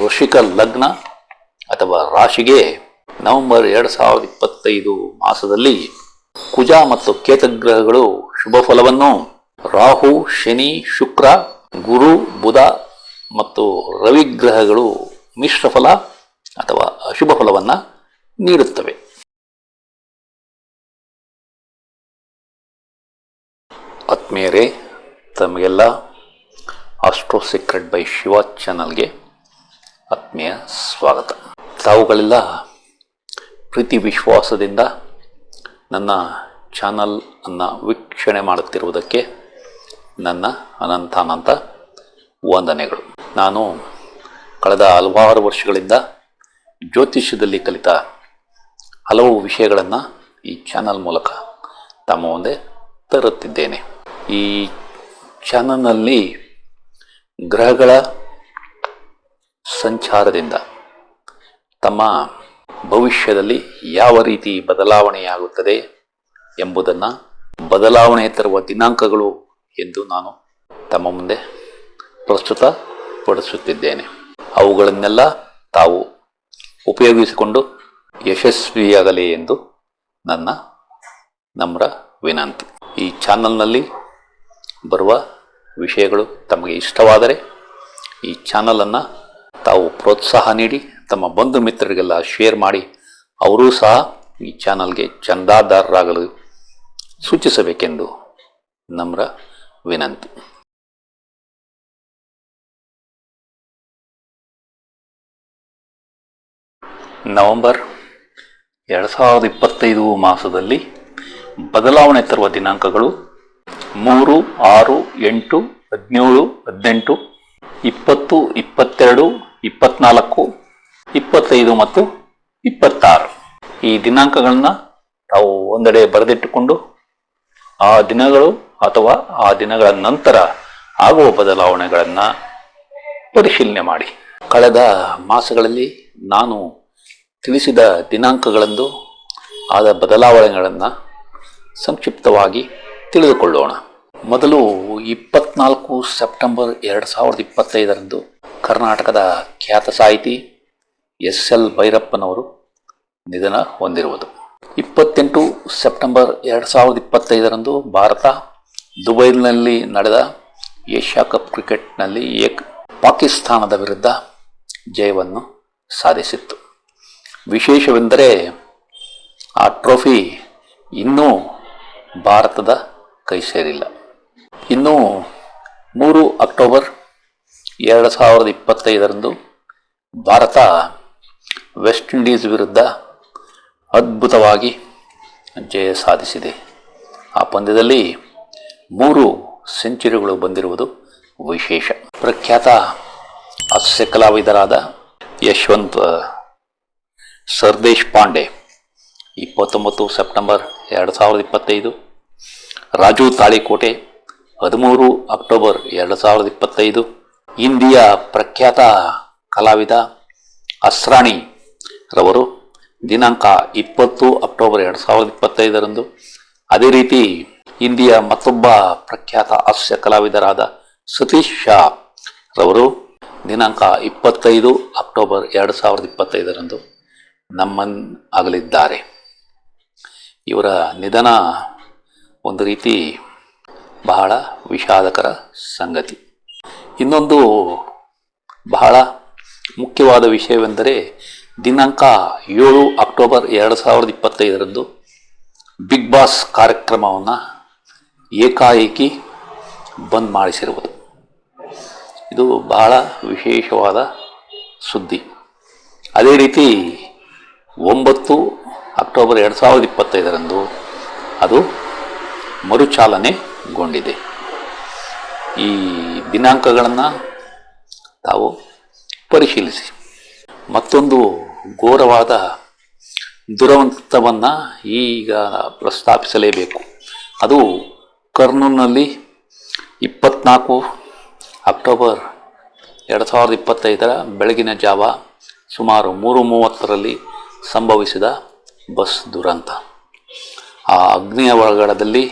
ವೃಶ್ಚಿಕ ಲಗ್ನ ಅಥವಾ ರಾಶಿಗೆ ನವೆಂಬರ್ 2025 ಮಾಸದಲ್ಲಿ ಕುಜ ಮತ್ತು ಕೇತು ಗ್ರಹಗಳು ಶುಭ ಫಲವನ್ನು, ರಾಹು, ಶನಿ, ಶುಕ್ರ, ಗುರು, ಬುಧ ಮತ್ತು ರವಿ ಗ್ರಹಗಳು ಮಿಶ್ರ ಫಲ ಅಥವಾ ಅಶುಭ ಫಲವನ್ನು ನೀಡುತ್ತವೆ. ಆತ್ಮೀಯರೇ, ತಮಗೆಲ್ಲ ಆಸ್ಟ್ರೋ ಸೀಕ್ರೆಟ್ ಬೈ ಶಿವ ಚಾನಲ್ಗೆ ಆತ್ಮೀಯ ಸ್ವಾಗತ. ತಾವುಗಳೆಲ್ಲ ಪ್ರೀತಿ ವಿಶ್ವಾಸದಿಂದ ನನ್ನ ಚಾನಲ್ ಅನ್ನು ವೀಕ್ಷಣೆ ಮಾಡುತ್ತಿರುವುದಕ್ಕೆ ನನ್ನ ಅನಂತ ವಂದನೆಗಳು. ನಾನು ಕಳೆದ ಹಲವಾರು ವರ್ಷಗಳಿಂದ ಜ್ಯೋತಿಷ್ಯದಲ್ಲಿ ಕಲಿತ ಹಲವು ವಿಷಯಗಳನ್ನು ಈ ಚಾನಲ್ ಮೂಲಕ ತಮ್ಮ ಮುಂದೆ ತರುತ್ತಿದ್ದೇನೆ. ಈ ಚಾನಲ್ನಲ್ಲಿ ಗ್ರಹಗಳ ಸಂಚಾರದಿಂದ ತಮ್ಮ ಭವಿಷ್ಯದಲ್ಲಿ ಯಾವ ರೀತಿ ಬದಲಾವಣೆಯಾಗುತ್ತದೆ ಎಂಬುದನ್ನು, ಬದಲಾವಣೆ ತರುವ ದಿನಾಂಕಗಳು ಎಂದು ನಾನು ತಮ್ಮ ಮುಂದೆ ಪ್ರಸ್ತುತಪಡಿಸುತ್ತಿದ್ದೇನೆ. ಅವುಗಳನ್ನೆಲ್ಲ ತಾವು ಉಪಯೋಗಿಸಿಕೊಂಡು ಯಶಸ್ವಿಯಾಗಲಿ ಎಂದು ನನ್ನ ನಮ್ರ ವಿನಂತಿ. ಈ ಚಾನಲ್ನಲ್ಲಿ ಬರುವ ವಿಷಯಗಳು ತಮಗೆ ಇಷ್ಟವಾದರೆ ಈ ಚಾನಲನ್ನು ತಾವು ಪ್ರೋತ್ಸಾಹ ನೀಡಿ ತಮ್ಮ ಬಂಧು ಮಿತ್ರರಿಗೆಲ್ಲ ಶೇರ್ ಮಾಡಿ ಅವರೂ ಸಹ ಈ ಚಾನಲ್ಗೆ ಚಂದಾದಾರರಾಗಲು ಸೂಚಿಸಬೇಕೆಂದು ನಮ್ರ ವಿನಂತಿ. ನವೆಂಬರ್ 2025 ಮಾಸದಲ್ಲಿ ಬದಲಾವಣೆ ತರುವ ದಿನಾಂಕಗಳು 3, 6, 8, 17, 18, 20, 22, 24, 25 ಮತ್ತು 26. ಈ ದಿನಾಂಕಗಳನ್ನು ತಾವು ಒಂದೆಡೆ ಬರೆದಿಟ್ಟುಕೊಂಡು ಆ ದಿನಗಳು ಅಥವಾ ಆ ದಿನಗಳ ನಂತರ ಆಗುವ ಬದಲಾವಣೆಗಳನ್ನು ಪರಿಶೀಲನೆ ಮಾಡಿ. ಕಳೆದ ಮಾಸಗಳಲ್ಲಿ ನಾನು ತಿಳಿಸಿದ ದಿನಾಂಕಗಳಂದು ಆದ ಬದಲಾವಣೆಗಳನ್ನು ಸಂಕ್ಷಿಪ್ತವಾಗಿ ತಿಳಿದುಕೊಳ್ಳೋಣ. ಮೊದಲು 24 ಸೆಪ್ಟೆಂಬರ್ 2025 ಕರ್ನಾಟಕದ ಖ್ಯಾತ ಸಾಹಿತಿ SL ಭೈರಪ್ಪನವರು ನಿಧನ ಹೊಂದಿರುವುದು. 28 ಸೆಪ್ಟೆಂಬರ್ 2025 ಭಾರತ ದುಬೈನಲ್ಲಿ ನಡೆದ ಏಷ್ಯಾ ಕಪ್ ಕ್ರಿಕೆಟ್ನಲ್ಲಿ ಪಾಕಿಸ್ತಾನದ ವಿರುದ್ಧ ಜಯವನ್ನು ಸಾಧಿಸಿತ್ತು. ವಿಶೇಷವೆಂದರೆ ಆ ಟ್ರೋಫಿ ಇನ್ನೂ ಭಾರತದ ಕೈ ಸೇರಿಲ್ಲ. ಇನ್ನು 3 ಅಕ್ಟೋಬರ್ 2025 ಭಾರತ ವೆಸ್ಟ್ ಇಂಡೀಸ್ ವಿರುದ್ಧ ಅದ್ಭುತವಾಗಿ ಜಯ ಸಾಧಿಸಿದೆ. ಆ ಪಂದ್ಯದಲ್ಲಿ 3 ಸೆಂಚುರಿಗಳು ಬಂದಿರುವುದು ವಿಶೇಷ. ಪ್ರಖ್ಯಾತ ಹಾಸ್ಯ ಕಲಾವಿದರಾದ ಯಶವಂತ್ ಸರ್ದೇಶ್ ಪಾಂಡೆ 29 ಸೆಪ್ಟೆಂಬರ್ 2025, ರಾಜು ತಾಳಿಕೋಟೆ 13 ಅಕ್ಟೋಬರ್ 2025, ಹಿಂದಿಯ ಪ್ರಖ್ಯಾತ ಕಲಾವಿದ ಅಸ್ರಾಣಿ ರವರು ದಿನಾಂಕ 20 ಅಕ್ಟೋಬರ್ 2025. ಅದೇ ರೀತಿ ಹಿಂದಿಯ ಮತ್ತೊಬ್ಬ ಪ್ರಖ್ಯಾತ ಹಾಸ್ಯ ಕಲಾವಿದರಾದ ಸತೀಶ್ ಶಾ ರವರು ದಿನಾಂಕ 25 ಅಕ್ಟೋಬರ್ 2025 ನಮ್ಮನ್ನಾಗಲಿದ್ದಾರೆ. ಇವರ ನಿಧನ ಒಂದು ರೀತಿ ಬಹಳ ವಿಷಾದಕರ ಸಂಗತಿ. ಇನ್ನೊಂದು ಬಹಳ ಮುಖ್ಯವಾದ ವಿಷಯವೆಂದರೆ ದಿನಾಂಕ 7 ಅಕ್ಟೋಬರ್ 2025 ಬಿಗ್ ಬಾಸ್ ಕಾರ್ಯಕ್ರಮವನ್ನು ಏಕಾಏಕಿ ಬಂದ್ ಮಾಡಿಸಿರುವುದು. ಇದು ಬಹಳ ವಿಶೇಷವಾದ ಸುದ್ದಿ. ಅದೇ ರೀತಿ 9 ಅಕ್ಟೋಬರ್ 2025 ಅದು ಮರುಚಾಲನೆಗೊಂಡಿದೆ. ಈ ದಿನಾಂಕಗಳನ್ನು ತಾವು ಪರಿಶೀಲಿಸಿ. ಮತ್ತೊಂದು ಘೋರವಾದ ದುರಂತವನ್ನು ಈಗ ಪ್ರಸ್ತಾಪಿಸಲೇಬೇಕು. ಅದು ಕರ್ನೂಲ್ನಲ್ಲಿ 24 ಅಕ್ಟೋಬರ್ 2025 ಬೆಳಗಿನ ಜಾವ ಸುಮಾರು 3:30 ಸಂಭವಿಸಿದ ಬಸ್ ದುರಂತ. ಆ ಅಗ್ನಿ ಅವಘಡದಲ್ಲಿ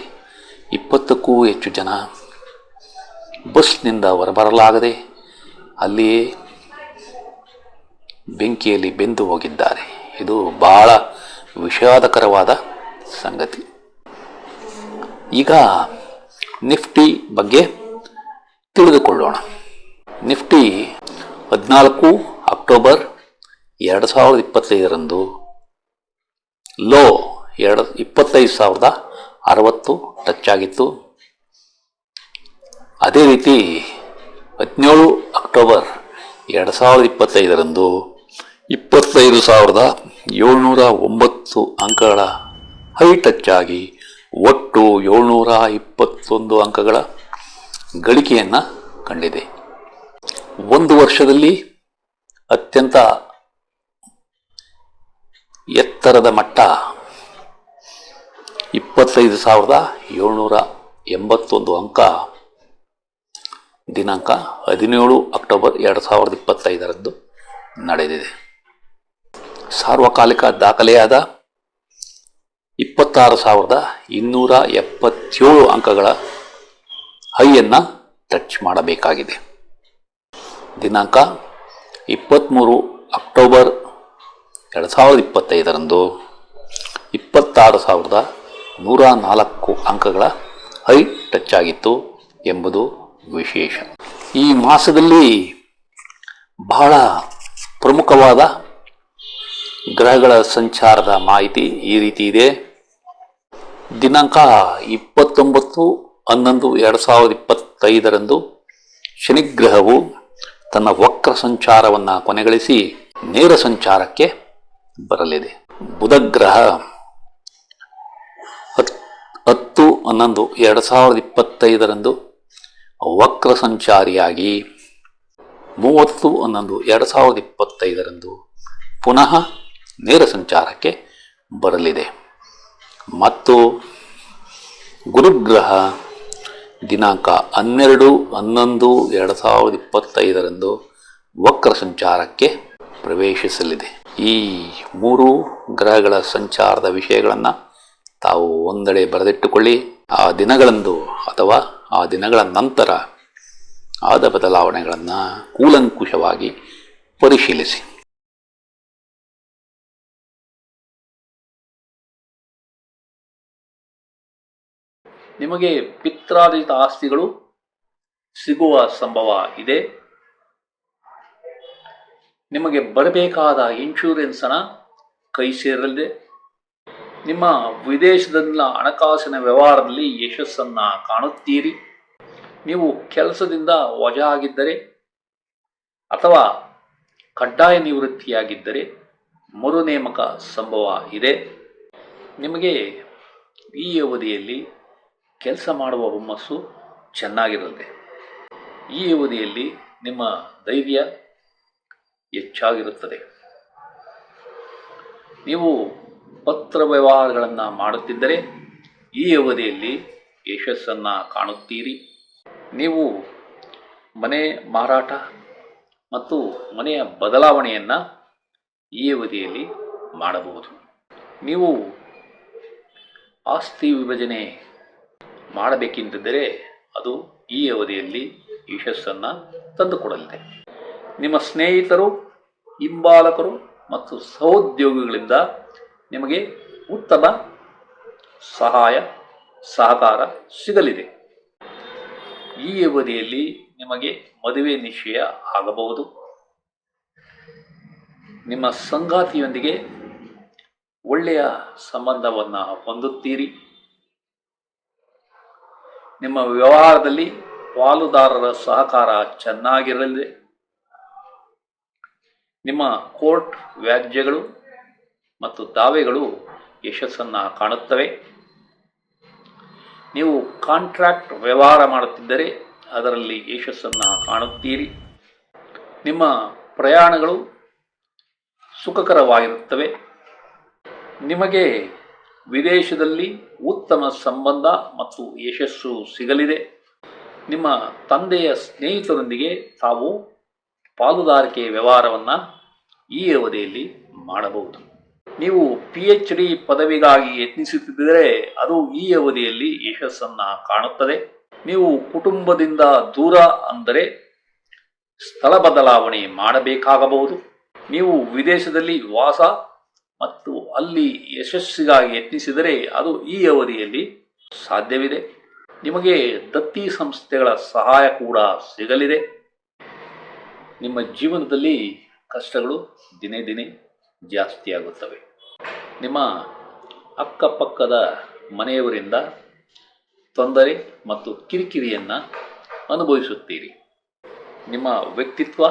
20ಕ್ಕೂ ಹೆಚ್ಚು ಜನ ಬಸ್ನಿಂದ ಹೊರಬರಲಾಗದೆ ಅಲ್ಲಿಯೇ ಬೆಂಕಿಯಲ್ಲಿ ಬೆಂದು ಹೋಗಿದ್ದಾರೆ. ಇದು ಬಹಳ ವಿಷಾದಕರವಾದ ಸಂಗತಿ. ಈಗ ನಿಫ್ಟಿ ಬಗ್ಗೆ ತಿಳಿದುಕೊಳ್ಳೋಣ. ನಿಫ್ಟಿ 14 ಅಕ್ಟೋಬರ್ 2025 ಲೋ 25,060 ಟಚ್ ಆಗಿತ್ತು. ಅದೇ ರೀತಿ 17 ಅಕ್ಟೋಬರ್ 2025 25,709 ಅಂಕಗಳ ಹೈ ಟಚ್ ಆಗಿ ಒಟ್ಟು 721 ಅಂಕಗಳ ಗಳಿಕೆಯನ್ನು ಕಂಡಿದೆ. ಒಂದು ವರ್ಷದಲ್ಲಿ ಅತ್ಯಂತ ಎತ್ತರದ ಮಟ್ಟ 25,781 ಅಂಕ ದಿನಾಂಕ 17 ಅಕ್ಟೋಬರ್ 2025 ನಡೆದಿದೆ. ಸಾರ್ವಕಾಲಿಕ ದಾಖಲೆಯಾದ 26,277 ಅಂಕಗಳ ಹೈಯನ್ನು ಟಚ್ ಮಾಡಬೇಕಾಗಿದೆ. ದಿನಾಂಕ 23 ಅಕ್ಟೋಬರ್ 2025 26,104 ಅಂಕಗಳ ಹೈ ಟಚ್ ಆಗಿತ್ತು ಎಂಬುದು ವಿಶೇಷ. ಈ ಮಾಸದಲ್ಲಿ ಬಹಳ ಪ್ರಮುಖವಾದ ಗ್ರಹಗಳ ಸಂಚಾರದ ಮಾಹಿತಿ ಈ ರೀತಿ ಇದೆ. ದಿನಾಂಕ 29/11/2025 ಶನಿಗ್ರಹವು ತನ್ನ ವಕ್ರ ಸಂಚಾರವನ್ನು ಕೊನೆಗಳಿಸಿ ನೇರ ಸಂಚಾರಕ್ಕೆ ಬರಲಿದೆ. ಬುಧ ಗ್ರಹ 10/11/2025 ವಕ್ರ ಸಂಚಾರಿಯಾಗಿ 30/11/2025 ಪುನಃ ನೇರ ಸಂಚಾರಕ್ಕೆ ಬರಲಿದೆ. ಮತ್ತು ಗುರುಗ್ರಹ ದಿನಾಂಕ 12/11/2025 ವಕ್ರ ಸಂಚಾರಕ್ಕೆ ಪ್ರವೇಶಿಸಲಿದೆ. ಈ ಮೂರು ಗ್ರಹಗಳ ಸಂಚಾರದ ವಿಷಯಗಳನ್ನು ತಾವು ಒಂದೆಡೆ ಬರೆದಿಟ್ಟುಕೊಳ್ಳಿ. ಆ ದಿನಗಳಂದು ಅಥವಾ ಆ ದಿನಗಳ ನಂತರ ಆದ ಬದಲಾವಣೆಗಳನ್ನು ಕೂಲಂಕುಷವಾಗಿ ಪರಿಶೀಲಿಸಿ. ನಿಮಗೆ ಪಿತ್ರಾರ್ಜಿತ ಆಸ್ತಿಗಳು ಸಿಗುವ ಸಂಭವ ಇದೆ. ನಿಮಗೆ ಬರಬೇಕಾದ ಇನ್ಶೂರೆನ್ಸ್ ಹಣ ಕೈ ಸೇರಲಿದೆ. ನಿಮ್ಮ ವಿದೇಶದಲ್ಲಿನ ಹಣಕಾಸಿನ ವ್ಯವಹಾರದಲ್ಲಿ ಯಶಸ್ಸನ್ನು ಕಾಣುತ್ತೀರಿ. ನೀವು ಕೆಲಸದಿಂದ ವಜಾ ಆಗಿದ್ದರೆ ಅಥವಾ ಕಡ್ಡಾಯ ನಿವೃತ್ತಿಯಾಗಿದ್ದರೆ ಮರು ನೇಮಕ ಸಂಭವ ಇದೆ. ನಿಮಗೆ ಈ ಅವಧಿಯಲ್ಲಿ ಕೆಲಸ ಮಾಡುವ ಹುಮ್ಮಸ್ಸು ಚೆನ್ನಾಗಿರಲಿದೆ. ಈ ಅವಧಿಯಲ್ಲಿ ನಿಮ್ಮ ಧೈರ್ಯ ಹೆಚ್ಚಾಗಿರುತ್ತದೆ. ನೀವು ಪತ್ರ ವ್ಯವಹಾರಗಳನ್ನು ಮಾಡುತ್ತಿದ್ದರೆ ಈ ಅವಧಿಯಲ್ಲಿ ಯಶಸ್ಸನ್ನು ಕಾಣುತ್ತೀರಿ. ನೀವು ಮನೆ ಮಾರಾಟ ಮತ್ತು ಮನೆಯ ಬದಲಾವಣೆಯನ್ನು ಈ ಅವಧಿಯಲ್ಲಿ ಮಾಡಬಹುದು. ನೀವು ಆಸ್ತಿ ವಿಭಜನೆ ಮಾಡಬೇಕೆಂದಿದ್ದರೆ ಅದು ಈ ಅವಧಿಯಲ್ಲಿ ಯಶಸ್ಸನ್ನು ತಂದುಕೊಡಲಿದೆ. ನಿಮ್ಮ ಸ್ನೇಹಿತರು, ಹಿಂಬಾಲಕರು ಮತ್ತು ಸಹೋದ್ಯೋಗಿಗಳಿಂದ ನಿಮಗೆ ಉತ್ತಮ ಸಹಾಯ ಸಹಕಾರ ಸಿಗಲಿದೆ. ಈ ಅವಧಿಯಲ್ಲಿ ನಿಮಗೆ ಮದುವೆ ನಿಶ್ಚಯ ಆಗಬಹುದು. ನಿಮ್ಮ ಸಂಗಾತಿಯೊಂದಿಗೆ ಒಳ್ಳೆಯ ಸಂಬಂಧವನ್ನು ಹೊಂದುತ್ತೀರಿ. ನಿಮ್ಮ ವ್ಯವಹಾರದಲ್ಲಿ ಪಾಲುದಾರರ ಸಹಕಾರ ಚೆನ್ನಾಗಿರಲಿದೆ. ನಿಮ್ಮ ಕೋರ್ಟ್ ವ್ಯಾಜ್ಯಗಳು ಮತ್ತು ದಾವೆಗಳು ಯಶಸ್ಸನ್ನು ಕಾಣುತ್ತವೆ. ನೀವು ಕಾಂಟ್ರಾಕ್ಟ್ ವ್ಯವಹಾರ ಮಾಡುತ್ತಿದ್ದರೆ ಅದರಲ್ಲಿ ಯಶಸ್ಸನ್ನು ಕಾಣುತ್ತೀರಿ. ನಿಮ್ಮ ಪ್ರಯಾಣಗಳು ಸುಖಕರವಾಗಿರುತ್ತವೆ. ನಿಮಗೆ ವಿದೇಶದಲ್ಲಿ ಉತ್ತಮ ಸಂಬಂಧ ಮತ್ತು ಯಶಸ್ಸು ಸಿಗಲಿದೆ. ನಿಮ್ಮ ತಂದೆಯ ಸ್ನೇಹಿತರೊಂದಿಗೆ ತಾವು ಪಾಲುದಾರಿಕೆ ವ್ಯವಹಾರವನ್ನು ಈ ಅವಧಿಯಲ್ಲಿ ಮಾಡಬಹುದು. ನೀವು PhD ಪದವಿಗಾಗಿ ಯತ್ನಿಸುತ್ತಿದ್ದರೆ ಅದು ಈ ಅವಧಿಯಲ್ಲಿ ಯಶಸ್ಸನ್ನು ಕಾಣುತ್ತದೆ. ನೀವು ಕುಟುಂಬದಿಂದ ದೂರ ಅಂದರೆ ಸ್ಥಳ ಬದಲಾವಣೆ ಮಾಡಬೇಕಾಗಬಹುದು. ನೀವು ವಿದೇಶದಲ್ಲಿ ವಾಸ ಮತ್ತು ಅಲ್ಲಿ ಯಶಸ್ಸಿಗಾಗಿ ಯತ್ನಿಸಿದರೆ ಅದು ಈ ಅವಧಿಯಲ್ಲಿ ಸಾಧ್ಯವಿದೆ. ನಿಮಗೆ ದತ್ತಿ ಸಂಸ್ಥೆಗಳ ಸಹಾಯ ಕೂಡ ಸಿಗಲಿದೆ. ನಿಮ್ಮ ಜೀವನದಲ್ಲಿ ಕಷ್ಟಗಳು ದಿನೇ ದಿನೇ ಜಾಸ್ತಿಯಾಗುತ್ತವೆ. ನಿಮ್ಮ ಅಕ್ಕಪಕ್ಕದ ಮನೆಯವರಿಂದ ತೊಂದರೆ ಮತ್ತು ಕಿರಿಕಿರಿಯನ್ನು ಅನುಭವಿಸುತ್ತೀರಿ. ನಿಮ್ಮ ವ್ಯಕ್ತಿತ್ವ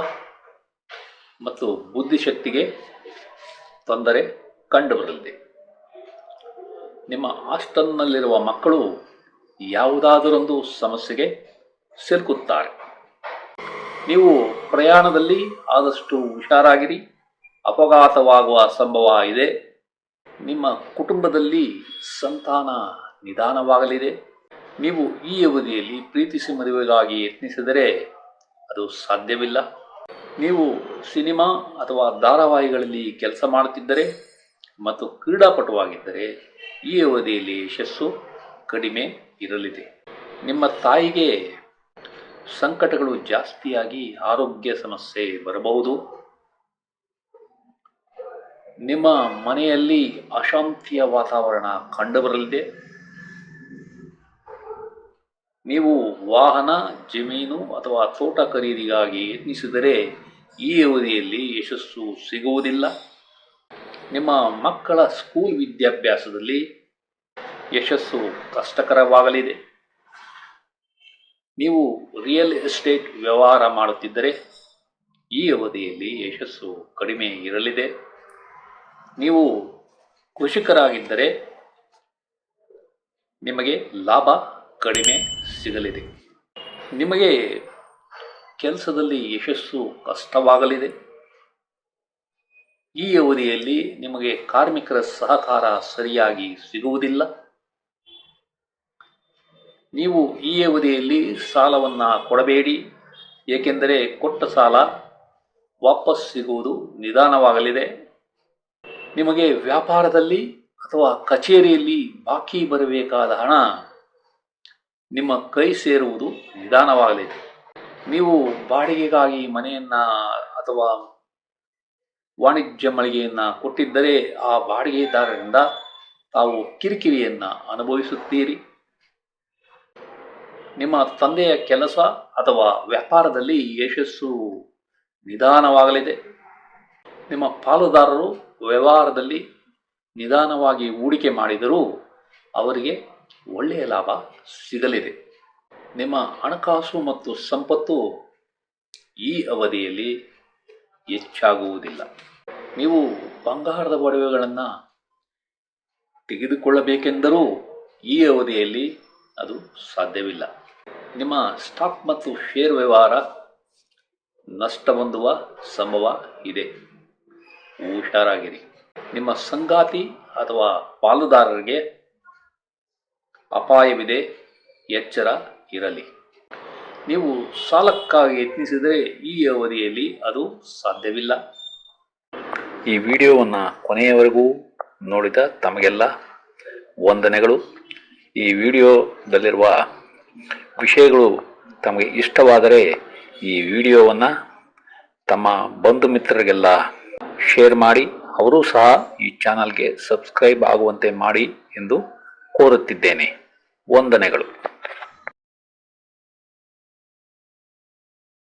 ಮತ್ತು ಬುದ್ಧಿಶಕ್ತಿಗೆ ತೊಂದರೆ ಕಂಡುಬರಲಿದೆ. ನಿಮ್ಮ ಹಾಸ್ಟೆಲ್ನಲ್ಲಿರುವ ಮಕ್ಕಳು ಯಾವುದಾದರೊಂದು ಸಮಸ್ಯೆಗೆ ಸಿಲುಕುತ್ತಾರೆ. ನೀವು ಪ್ರಯಾಣದಲ್ಲಿ ಆದಷ್ಟು ಹುಷಾರಾಗಿರಿ. ಅಪಘಾತವಾಗುವ ಸಂಭವ ಇದೆ. ನಿಮ್ಮ ಕುಟುಂಬದಲ್ಲಿ ಸಂತಾನ ನಿಧಾನವಾಗಲಿದೆ. ನೀವು ಈ ಅವಧಿಯಲ್ಲಿ ಪ್ರೀತಿಸಿ ಮದುವೆಗಾಗಿ ಯತ್ನಿಸಿದರೆ ಅದು ಸಾಧ್ಯವಿಲ್ಲ. ನೀವು ಸಿನಿಮಾ ಅಥವಾ ಧಾರಾವಾಹಿಗಳಲ್ಲಿ ಕೆಲಸ ಮಾಡುತ್ತಿದ್ದರೆ ಮತ್ತು ಕ್ರೀಡಾಪಟುವಾಗಿದ್ದರೆ ಈ ಅವಧಿಯಲ್ಲಿ ಯಶಸ್ಸು ಕಡಿಮೆ ಇರಲಿದೆ. ನಿಮ್ಮ ತಾಯಿಗೆ ಸಂಕಟಗಳು ಜಾಸ್ತಿಯಾಗಿ ಆರೋಗ್ಯ ಸಮಸ್ಯೆ ಬರಬಹುದು. ನಿಮ್ಮ ಮನೆಯಲ್ಲಿ ಅಶಾಂತಿಯ ವಾತಾವರಣ ಕಂಡುಬರಲಿದೆ. ನೀವು ವಾಹನ, ಜಮೀನು ಅಥವಾ ತೋಟ ಖರೀದಿಗಾಗಿ ಯತ್ನಿಸಿದರೆ ಈ ಅವಧಿಯಲ್ಲಿ ಯಶಸ್ಸು ಸಿಗುವುದಿಲ್ಲ. ನಿಮ್ಮ ಮಕ್ಕಳ ಸ್ಕೂಲ್ ವಿದ್ಯಾಭ್ಯಾಸದಲ್ಲಿ ಯಶಸ್ಸು ಕಷ್ಟಕರವಾಗಲಿದೆ. ನೀವು ರಿಯಲ್ ಎಸ್ಟೇಟ್ ವ್ಯವಹಾರ ಮಾಡುತ್ತಿದ್ದರೆ ಈ ಅವಧಿಯಲ್ಲಿ ಯಶಸ್ಸು ಕಡಿಮೆ ಇರಲಿದೆ. ನೀವು ಕೃಷಿಕರಾಗಿದ್ದರೆ ನಿಮಗೆ ಲಾಭ ಕಡಿಮೆ ಸಿಗಲಿದೆ. ನಿಮಗೆ ಕೆಲಸದಲ್ಲಿ ಯಶಸ್ಸು ಕಷ್ಟವಾಗಲಿದೆ. ಈ ಅವಧಿಯಲ್ಲಿ ನಿಮಗೆ ಕಾರ್ಮಿಕರ ಸಹಕಾರ ಸರಿಯಾಗಿ ಸಿಗುವುದಿಲ್ಲ. ನೀವು ಈ ಅವಧಿಯಲ್ಲಿ ಸಾಲವನ್ನು ಕೊಡಬೇಡಿ, ಏಕೆಂದರೆ ಕೊಟ್ಟ ಸಾಲ ವಾಪಸ್ ಸಿಗುವುದು ನಿಧಾನವಾಗಲಿದೆ. ನಿಮಗೆ ವ್ಯಾಪಾರದಲ್ಲಿ ಅಥವಾ ಕಚೇರಿಯಲ್ಲಿ ಬಾಕಿ ಬರಬೇಕಾದ ಹಣ ನಿಮ್ಮ ಕೈ ಸೇರುವುದು ನಿಧಾನವಾಗಲಿದೆ. ನೀವು ಬಾಡಿಗೆಗಾಗಿ ಮನೆಯನ್ನು ಅಥವಾ ವಾಣಿಜ್ಯ ಮಳಿಗೆಯನ್ನು ಕೊಟ್ಟಿದ್ದರೆ ಆ ಬಾಡಿಗೆದಾರರಿಂದ ತಾವು ಕಿರಿಕಿರಿಯನ್ನು ಅನುಭವಿಸುತ್ತೀರಿ. ನಿಮ್ಮ ತಂದೆಯ ಕೆಲಸ ಅಥವಾ ವ್ಯಾಪಾರದಲ್ಲಿ ಯಶಸ್ಸು ನಿಧಾನವಾಗಲಿದೆ. ನಿಮ್ಮ ಪಾಲುದಾರರು ವ್ಯವಹಾರದಲ್ಲಿ ನಿಧಾನವಾಗಿ ಹೂಡಿಕೆ ಮಾಡಿದರೂ ಅವರಿಗೆ ಒಳ್ಳೆಯ ಲಾಭ ಸಿಗಲಿದೆ. ನಿಮ್ಮ ಹಣಕಾಸು ಮತ್ತು ಸಂಪತ್ತು ಈ ಅವಧಿಯಲ್ಲಿ ಹೆಚ್ಚಾಗುವುದಿಲ್ಲ. ನೀವು ಬಂಗಾರದ ಒಡವೆಗಳನ್ನು ತೆಗೆದುಕೊಳ್ಳಬೇಕೆಂದರೂ ಈ ಅವಧಿಯಲ್ಲಿ ಅದು ಸಾಧ್ಯವಿಲ್ಲ. ನಿಮ್ಮ ಸ್ಟಾಕ್ ಮತ್ತು ಶೇರ್ ವ್ಯವಹಾರ ನಷ್ಟ ಹೊಂದುವ ಸಂಭವ ಇದೆ. ಹುಷಾರಾಗಿರಿ. ನಿಮ್ಮ ಸಂಗಾತಿ ಅಥವಾ ಪಾಲುದಾರರಿಗೆ ಅಪಾಯವಿದೆ, ಎಚ್ಚರ ಇರಲಿ. ನೀವು ಸಾಲಕ್ಕಾಗಿ ಯತ್ನಿಸಿದರೆ ಈ ಅವಧಿಯಲ್ಲಿ ಅದು ಸಾಧ್ಯವಿಲ್ಲ. ಈ ವಿಡಿಯೋವನ್ನು ಕೊನೆಯವರೆಗೂ ನೋಡಿದ ತಮಗೆಲ್ಲ ವಂದನೆಗಳು. ಈ ವಿಡಿಯೋದಲ್ಲಿರುವ ವಿಷಯಗಳು ತಮಗೆ ಇಷ್ಟವಾದರೆ ಈ ವಿಡಿಯೋವನ್ನು ತಮ್ಮ ಬಂಧು ಮಿತ್ರರಿಗೆಲ್ಲ ಶೇರ್ ಮಾಡಿ, ಅವರೂ ಸಹ ಈ ಚಾನಲ್ಗೆ ಸಬ್ಸ್ಕ್ರೈಬ್ ಆಗುವಂತೆ ಮಾಡಿ ಎಂದು ಕೋರುತ್ತಿದ್ದೇನೆ. ವಂದನೆಗಳು.